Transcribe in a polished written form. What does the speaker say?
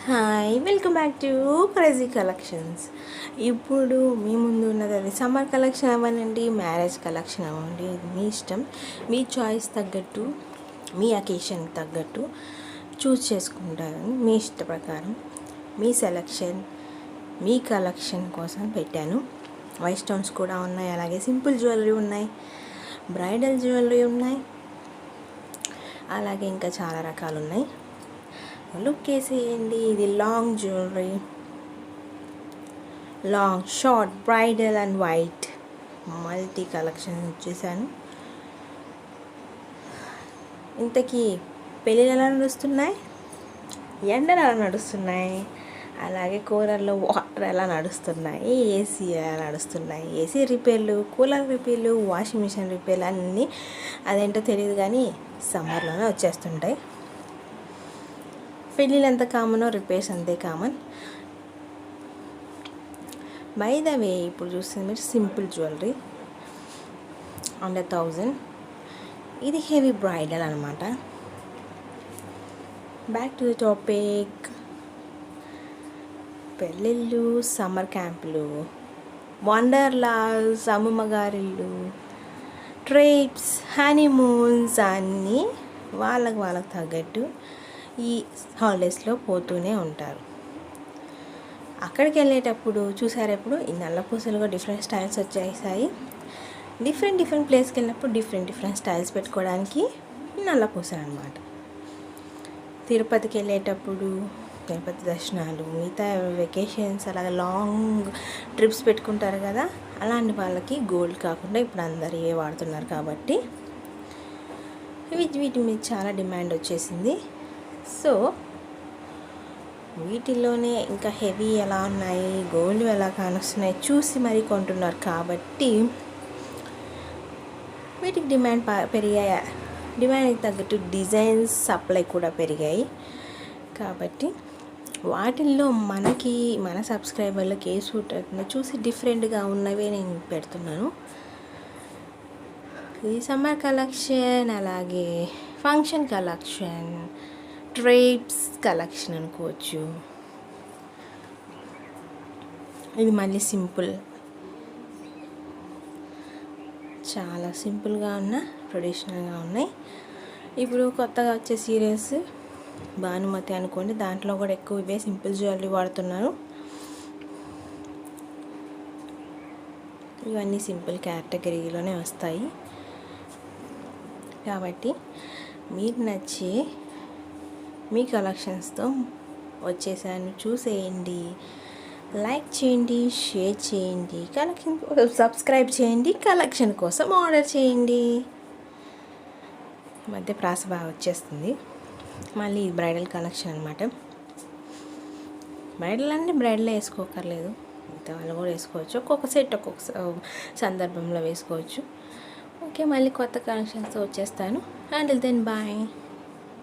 Hi, welcome back to crazy collections. ఇప్పుడు మీ ముందు ఉన్నది అది సమ్మర్ కలెక్షన్ అవ్వనండి, మ్యారేజ్ కలెక్షన్ అవ్వండి, మీ ఇష్టం. మీ చాయిస్ తగ్గట్టు, మీ అకేషన్కి తగ్గట్టు చూస్ చేసుకుంటారు. మీ ఇష్ట ప్రకారం మీ సెలెక్షన్, మీ కలెక్షన్ కోసం పెట్టాను. వైట్ స్టోన్స్ కూడా ఉన్నాయి, అలాగే సింపుల్ జ్యువెలరీ ఉన్నాయి, బ్రైడల్ జ్యువెలరీ ఉన్నాయి, అలాగే ఇంకా చాలా రకాలు ఉన్నాయి. లుక్ వేసేయండి. ఇది long jewellery, long, short, bridal and white multi collection ఇచ్చేసాను. ఇంతకీ పెళ్ళిళ్ళు ఎలా నడుస్తున్నాయి, ఎండలు ఎలా నడుస్తున్నాయి, అలాగే కూలర్లో వాటర్ ఎలా నడుస్తున్నాయి, ఏసీ ఎలా నడుస్తున్నాయి, ఏసీ రిపేర్లు, కూలర్ రిపేర్లు, వాషింగ్ మిషన్ రిపేర్లు అన్నీ అదేంటో తెలియదు కానీ సమ్మర్లోనే వచ్చేస్తుంటాయి. పెళ్ళిళ్ళు ఎంత కామనో రిపేర్స్ అంతే కామన్. బై ద వే, ఇప్పుడు చూస్తుంది మీరు సింపుల్ జ్యువెలరీ అండర్ 1000. ఇది హెవీ బ్రైడల్ అనమాట. Back to the topic. పెళ్ళిళ్ళు, సమ్మర్ క్యాంపులు, వండర్లాస్, అమ్మమ్మ గారిళ్ళు, ట్రిప్స్, హనీమూన్స్ అన్నీ వాళ్ళకి తగ్గట్టు ఈ హాలిడేస్లో పోతూనే ఉంటారు. అక్కడికి వెళ్ళేటప్పుడు చూసారు, ఎప్పుడు ఈ నల్ల పూసలు కూడా డిఫరెంట్ స్టైల్స్ వచ్చేసాయి. డిఫరెంట్ ప్లేస్కి వెళ్ళినప్పుడు డిఫరెంట్ స్టైల్స్ పెట్టుకోవడానికి నల్ల పూసలు అనమాట. తిరుపతికి వెళ్ళేటప్పుడు తిరుపతి దర్శనాలు, మిగతా వెకేషన్స్, అలాగే లాంగ్ ట్రిప్స్ పెట్టుకుంటారు కదా, అలాంటి వాళ్ళకి గోల్డ్ కాకుండా ఇప్పుడు అందరు ఇవే వాడుతున్నారు కాబట్టి వీటి మీద చాలా డిమాండ్ వచ్చేసింది. సో వీటిల్లోనే ఇంకా హెవీ ఎలా ఉన్నాయి, గోల్డ్ ఎలా కానొస్తున్నాయి చూసి మరీ కొంటున్నారు కాబట్టి వీటికి డిమాండ్ పెరిగాయి. డిమాండ్కి తగ్గట్టు డిజైన్స్ సప్లై కూడా పెరిగాయి కాబట్టి వాటిల్లో మన సబ్స్క్రైబర్లకు ఏ సూట్ అవుతుందో చూసి డిఫరెంట్గా ఉన్నవే నేను పెడుతున్నాను. ఇది సమ్మర్ కలెక్షన్, అలాగే ఫంక్షన్ కలెక్షన్, ట్రేప్స్ కలెక్షన్ అనుకోవచ్చు. ఇది మళ్ళీ సింపుల్, చాలా సింపుల్గా ఉన్న ట్రెడిషనల్గా ఉన్నాయి. ఇప్పుడు కొత్తగా వచ్చే సీరియల్స్ భానుమతి అనుకోండి, దాంట్లో కూడా ఎక్కువ ఇవే సింపుల్ జ్యువెలరీ వాడుతున్నారు. ఇవన్నీ సింపుల్ కేటగిరీలోనే వస్తాయి కాబట్టి మీరు నచ్చే మీ కలెక్షన్స్తో వచ్చేసాను. చూసేయండి, లైక్ చేయండి, షేర్ చేయండి, కలెక్షన్ సబ్స్క్రైబ్ చేయండి, కలెక్షన్ కోసం ఆర్డర్ చేయండి. మధ్య ప్రాస బాగా వచ్చేస్తుంది. మళ్ళీ బ్రైడల్ కలెక్షన్ అనమాట. బ్రైడల్ అంటే బ్రైడల్ వేసుకోకర్లేదు, మిగతా వాళ్ళు కూడా వేసుకోవచ్చు. ఒక్కొక్క సెట్ ఒక్కొక్క సందర్భంలో వేసుకోవచ్చు. ఓకే, మళ్ళీ కొత్త కలెక్షన్స్తో వచ్చేస్తాను. Until then bye.